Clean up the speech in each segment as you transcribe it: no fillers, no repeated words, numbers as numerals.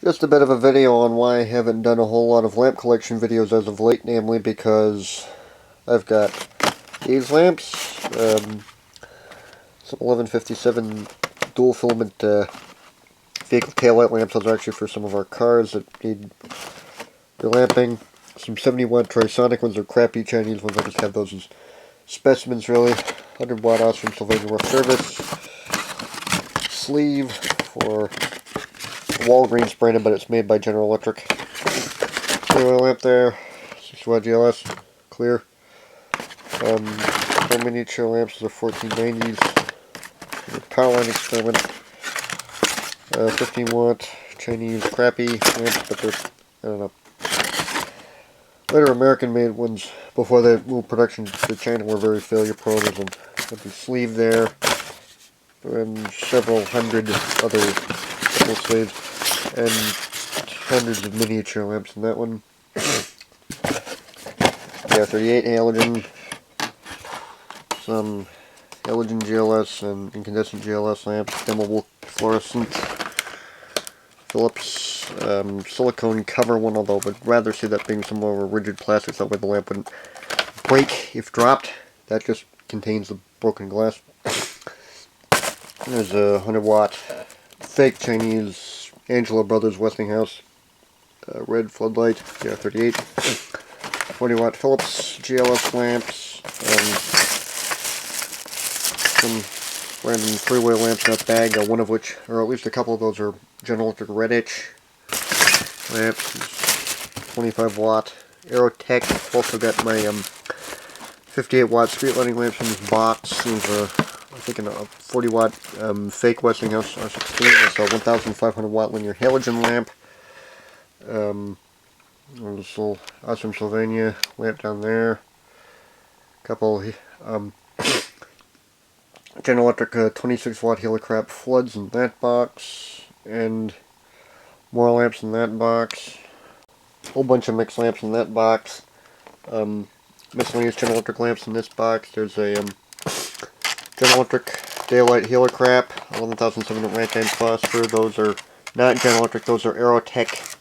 Just a bit of a video on why I haven't done a whole lot of lamp collection videos as of late, namely because I've got these lamps, some 1157 dual filament vehicle taillight lamps. Those are actually for some of our cars that need relamping. Some 70-watt Trisonic ones are crappy Chinese ones. I just have those as specimens, really. 100-watt Austrian Sylvania rough service. Sleeve for Walgreens branded, but it's made by General Electric. Oil lamp there, 60-watt GLS, clear. My miniature lamps are 1490s. Power line experiment. 15-watt Chinese crappy lamps, but they're, I don't know. Later American-made ones before they moved production to China were very failure-prone. There's an empty sleeve there, and several hundred other double sleeves, and hundreds of miniature lamps in that one. Yeah, 38 halogen, some halogen GLS and incandescent GLS lamps, dimmable fluorescent, Phillips silicone cover one, although I would rather see that being some more of a rigid plastic, that way the lamp wouldn't break if dropped. That just contains the broken glass. There's a 100-watt fake Chinese Angela Brothers Westinghouse red floodlight, GR38. 40-watt Phillips GLS lamps, some random three-way lamps in that bag, one of which, or at least a couple of those, are General Electric Red Edge lamps. 25-watt Aerotech. Also got my 58-watt street lighting lamps in this box. There's a, I think, a 40-watt fake Westinghouse R16. That's a 1,500-watt linear halogen lamp. There's this little awesome Sylvania lamp down there. A couple General Electric 26-watt Helicrap floods in that box, and more lamps in that box. A whole bunch of mixed lamps in that box. Miscellaneous General Electric lamps in this box. There's a General Electric Daylight Helicrap, 11,700 Rankine phosphor. Those are not General Electric, those are Aerotech.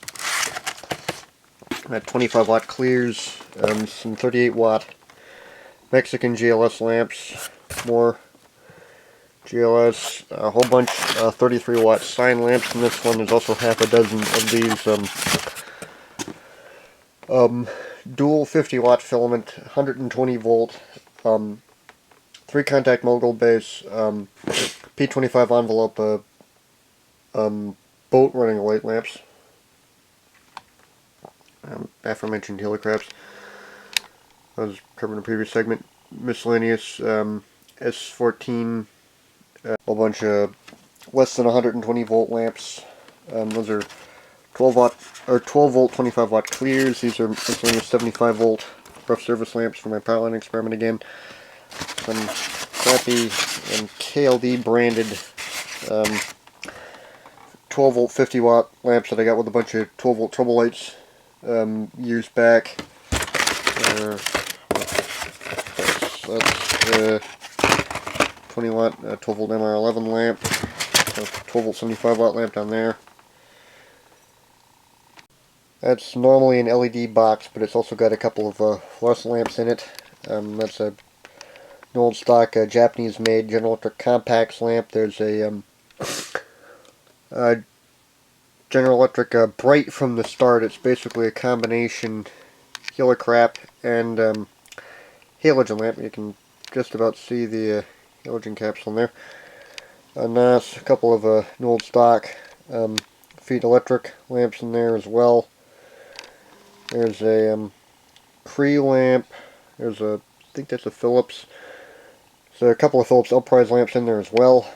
25-watt clears, some 38-watt Mexican GLS lamps, more GLS, a whole bunch 33-watt sign lamps in this one. There's also half a dozen of these dual 50-watt filament, 120-volt, 3-contact mogul base, P25 envelope boat running light lamps. Aforementioned Helicraps. I was covered in a previous segment. Miscellaneous S14, a whole bunch of less than 120-volt lamps. Those are 12-watt or 12-volt, 25-watt clears. These are miscellaneous 75-volt rough service lamps for my power line experiment again. Some crappy and KLD branded 12-volt, 50-watt lamps that I got with a bunch of 12-volt trouble lights. Years back. That's 20-watt 12-volt MR11 lamp, 12-volt 75-watt lamp down there. That's normally an LED box, but it's also got a couple of fluorescent lamps in it. That's an old stock Japanese-made General Electric Compax lamp. There's a General Electric Bright from the start. It's basically a combination Helicrap and halogen lamp. You can just about see the halogen capsule in there. A NAS, a couple of new old stock Feet Electric lamps in there as well. There's a Cree lamp. There's a, I think that's a Phillips. So a couple of Phillips Elprise lamps in there as well.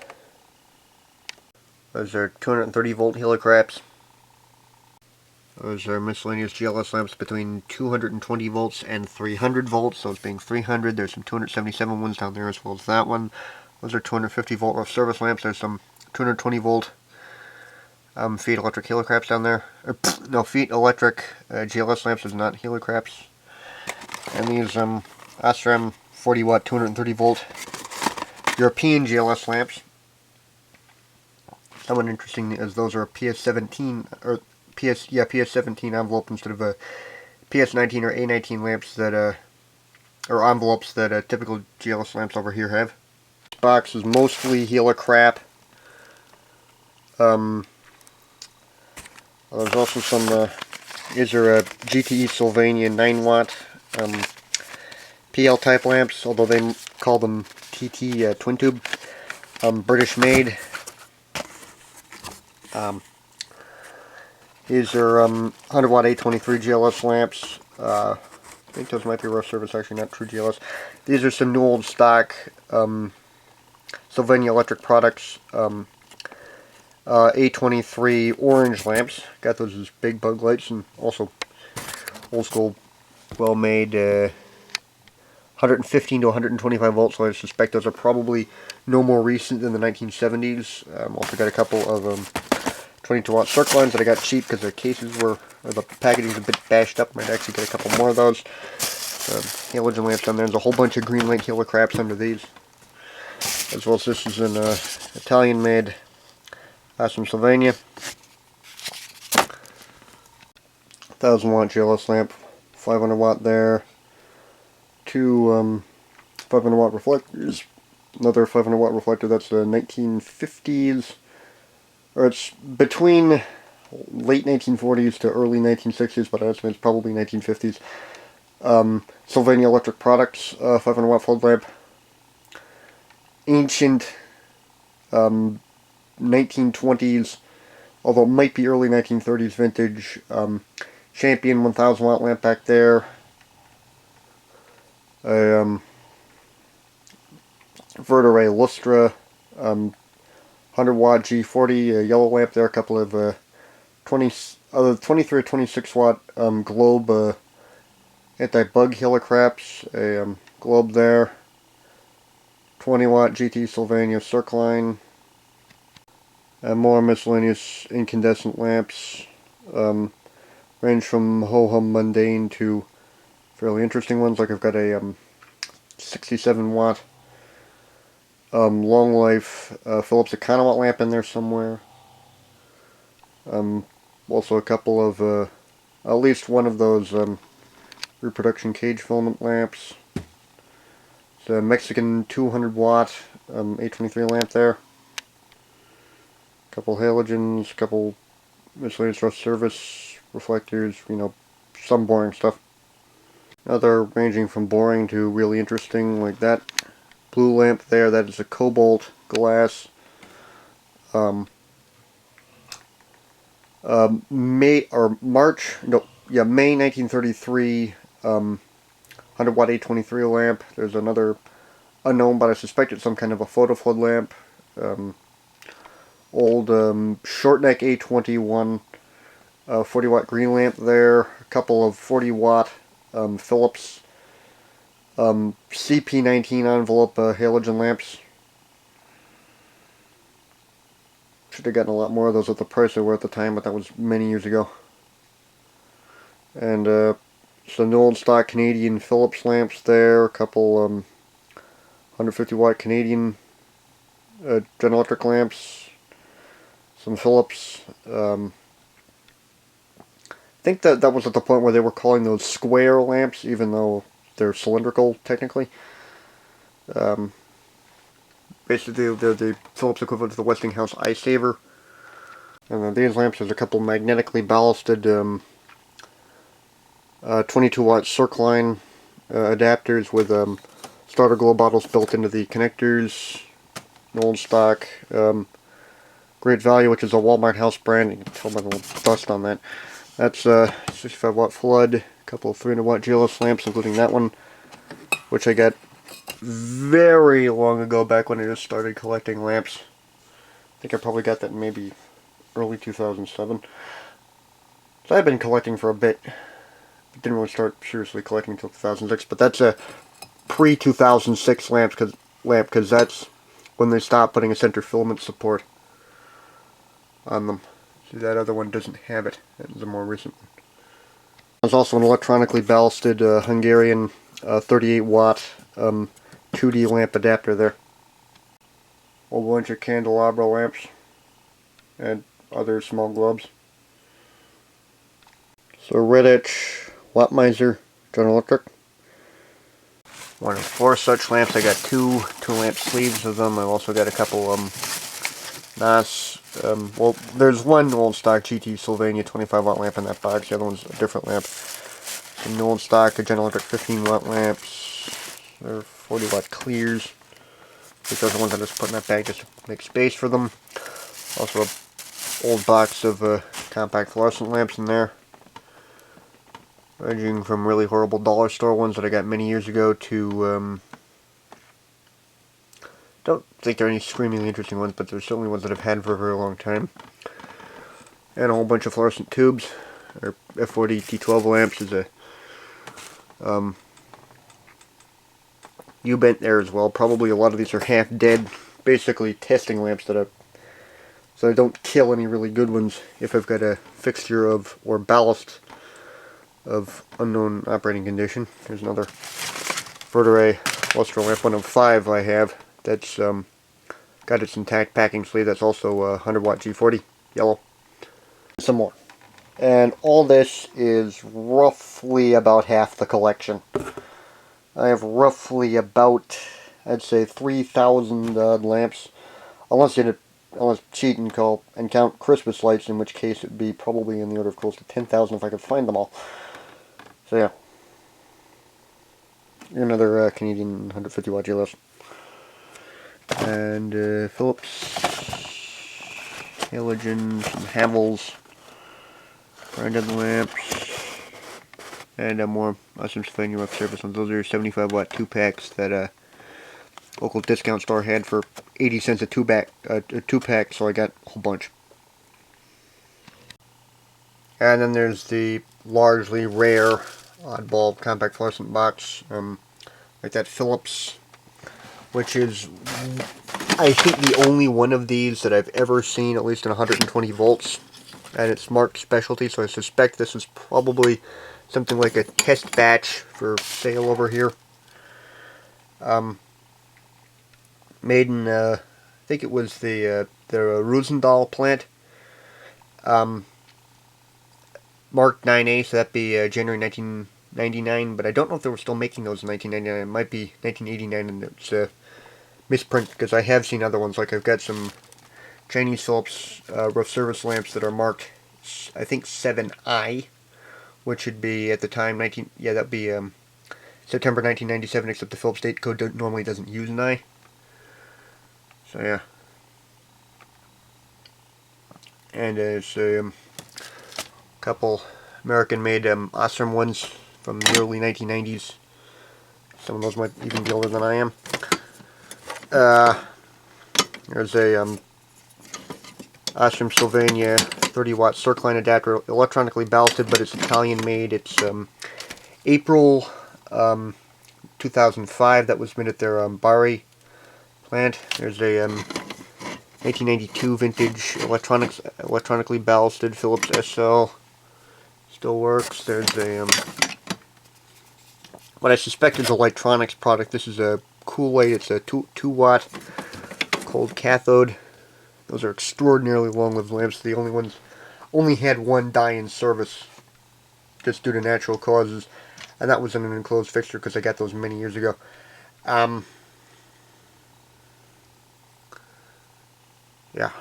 Those are 230-volt Helicraps. Those are miscellaneous GLS lamps between 220 volts and 300 volts. Those being 300. There's some 277 ones down there as well as that one. Those are 250-volt rough service lamps. There's some 220-volt Feet Electric Helicraps down there. No, Feet Electric GLS lamps is not Helicraps. And these Osram 40-watt, 230-volt European GLS lamps. Somewhat interesting as those are PS17, or PS17 envelope instead of a PS19 or A19 lamps that or envelopes that typical GLS lamps over here have. This box is mostly helocrap. There's also some. These are GTE Sylvania 9-watt PL type lamps, although they call them TT twin tube. British made. These are 100 watt A23 GLS lamps. I think those might be rough service, actually not true GLS. These are some new old stock Sylvania Electric Products A23 orange lamps. Got those as big bug lights, and also old school, well made 115 to 125 volts, so I suspect those are probably no more recent than the 1970s. Also got a couple of 22 watt circ lines that I got cheap because the cases were, or the packaging's a bit bashed up. Might actually get a couple more of those. Halogen lamps down there. There's a whole bunch of green light helocraps under these. As well as this is an Italian made from Sylvania. 1000 watt GLS lamp, 500 watt there. Two 500 watt reflectors. Another 500 watt reflector. That's the 1950s. Or it's between late 1940s to early 1960s, but I estimate it's probably 1950s. Sylvania Electric Products, 500 watt flood lamp. Ancient 1920s, although it might be early 1930s vintage. Champion 1000 watt lamp back there. A Verteray Lustra 100 watt G40 yellow lamp there. A couple of 23 or 26 watt globe anti-bug helocraps. A globe there. 20 watt GT Sylvania circ line. And more miscellaneous incandescent lamps. Range from ho-hum mundane to fairly interesting ones. Like I've got a 67 watt long life Philips Econowatt lamp in there somewhere. Also a couple of at least one of those reproduction cage filament lamps. It's a Mexican 200 watt A23 lamp there. Couple halogens, couple miscellaneous rough service reflectors, you know, some boring stuff. Other ranging from boring to really interesting, like that blue lamp there. That is a cobalt glass. May 1933 100 watt A23 lamp. There's another unknown, but I suspect it's some kind of a photo flood lamp. Old short neck A21 40 watt green lamp there. A couple of 40 watt Philips CP19 envelope halogen lamps. Should have gotten a lot more of those at the price they were at the time, but that was many years ago. And some old stock Canadian Philips lamps there. A couple 150 watt Canadian General Electric lamps. Some Philips. I think that was at the point where they were calling those square lamps, even though they're cylindrical technically. Basically, they're the Philips equivalent to the Westinghouse iSaver. And then these lamps, there's a couple magnetically ballasted 22 watt circ line adapters with starter glow bottles built into the connectors. An old stock. Great Value, which is a Walmart house brand. You can tell by the little dust on that. That's 65 watt flood. A couple of 300 watt GLS lamps, including that one, which I got very long ago, back when I just started collecting lamps. I think I probably got that in maybe early 2007. So I've been collecting for a bit. Didn't really start seriously collecting until 2006, but that's a pre-2006 lamp, because that's when they stopped putting a center filament support on them. See, that other one doesn't have it. That was a more recent one. There's also an electronically ballasted Hungarian 38 watt 2D lamp adapter there. A whole bunch of candelabra lamps and other small globes. So red etch, watt miser, General Electric. One of 4 such lamps. I got two lamp sleeves of them. I've also got a couple NOS. Well, there's one old stock GT Sylvania 25 watt lamp in that box. The other one's a different lamp. An old stock General Electric 15 watt lamps. They're 40 watt clears. I think those are the ones I just put in that bag just to make space for them. Also an old box of compact fluorescent lamps in there. Ranging from really horrible dollar store ones that I got many years ago to, don't think they're any screamingly interesting ones, but they're certainly ones that I've had for a very long time. And a whole bunch of fluorescent tubes. Our F40 T12 lamps is a U-bent there as well. Probably a lot of these are half dead, basically testing lamps that so I don't kill any really good ones if I've got a fixture of, or ballast of unknown operating condition. Here's another Verteray luster lamp, one of 5 I have, that's got its intact packing sleeve. That's also a 100 watt G40, yellow. Some more. And all this is roughly about half the collection. I have roughly about, I'd say, 3,000 lamps, unless cheat and count Christmas lights, in which case it would be probably in the order of close to 10,000 if I could find them all. So yeah, another Canadian 150 watt GLS. And Philips, halogen, some Havels, branded lamps, and more awesome Sylvania rough surface ones. Those are 75 watt 2-packs that a local discount store had for 80 cents a 2-pack, so I got a whole bunch. And then there's the largely rare oddball compact fluorescent box, like that Philips, which is, I think, the only one of these that I've ever seen at least in 120 volts, and it's marked specialty, so I suspect this is probably something like a test batch for sale over here. Made in, I think it was the Roosendahl plant. Marked 9A, so that'd be January 1999, but I don't know if they were still making those in 1999. It might be 1989, and it's a misprint, because I have seen other ones. Like, I've got some Chinese Philips rough service lamps that are marked, I think, 7I, which would be, at the time, that'd be September 1997, except the Philips date code normally doesn't use an I. So, yeah. And it's a couple American-made Osram ones from the early 1990s. Some of those might even be older than I am. There's a Osram Sylvania 30 watt circline adapter, electronically ballasted, but it's Italian made. It's April 2005. That was made at their Bari plant. There's a 1992 vintage electronically ballasted Philips SL. Still works. There's a what I suspect is a Lightronics product. This is a Cool-Light. It's a 2 watt cold cathode. Those are extraordinarily long-lived lamps. The only had one die in service, just due to natural causes, and that was in an enclosed fixture because I got those many years ago. Yeah.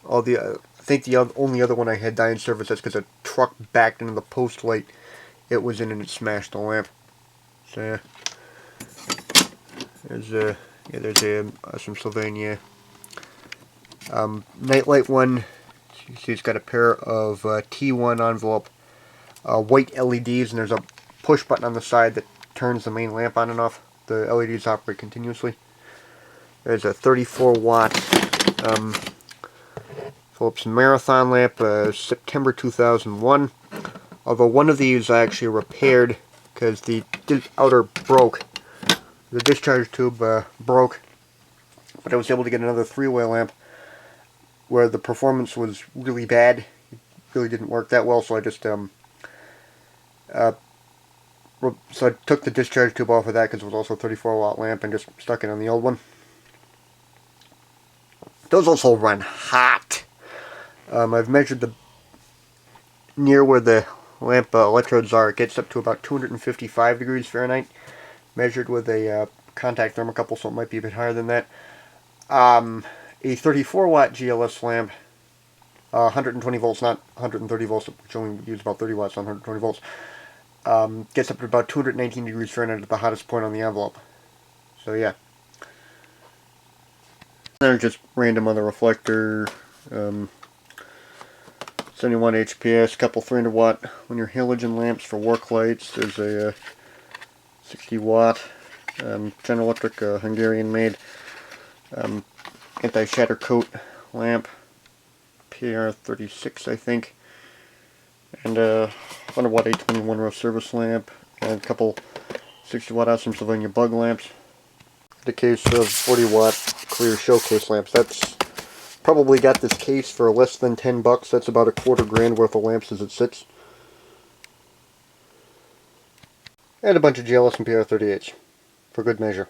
I think the only other one I had die in service, that's because a truck backed into the post light it was in and it smashed the lamp. So yeah. There's some Sylvania nightlight one. You see it's got a pair of T1 envelope white LEDs, and there's a push button on the side that turns the main lamp on and off. The LEDs operate continuously. There's a 34 watt Philips Marathon lamp, September 2001. Although one of these I actually repaired because the outer broke. The discharge tube broke, but I was able to get another 3-way lamp where the performance was really bad. It really didn't work that well, so I just so I took the discharge tube off of that because it was also a 34 watt lamp and just stuck it on the old one. Those also run hot. I've measured the near where the lamp electrodes are. It gets up to about 255 degrees Fahrenheit, measured with a contact thermocouple, so it might be a bit higher than that. A 34 watt GLS lamp, 120 volts, not 130 volts, which only use about 30 watts on 120 volts, gets up to about 219 degrees Fahrenheit at the hottest point on the envelope. So yeah. They're just random on the reflector. 71 HPS, couple 300 watt linear halogen lamps for work lights. There's a 60 watt General Electric Hungarian made anti-shatter coat lamp, PR36 I think, and a 100 watt 821 row service lamp, and a couple 60 watt awesome Sylvania bug lamps. The case of 40 watt clear showcase lamps. That's probably got this case for less than 10 bucks. That's about a $250,000 worth of lamps as it sits. And a bunch of GLS and PR38s for good measure.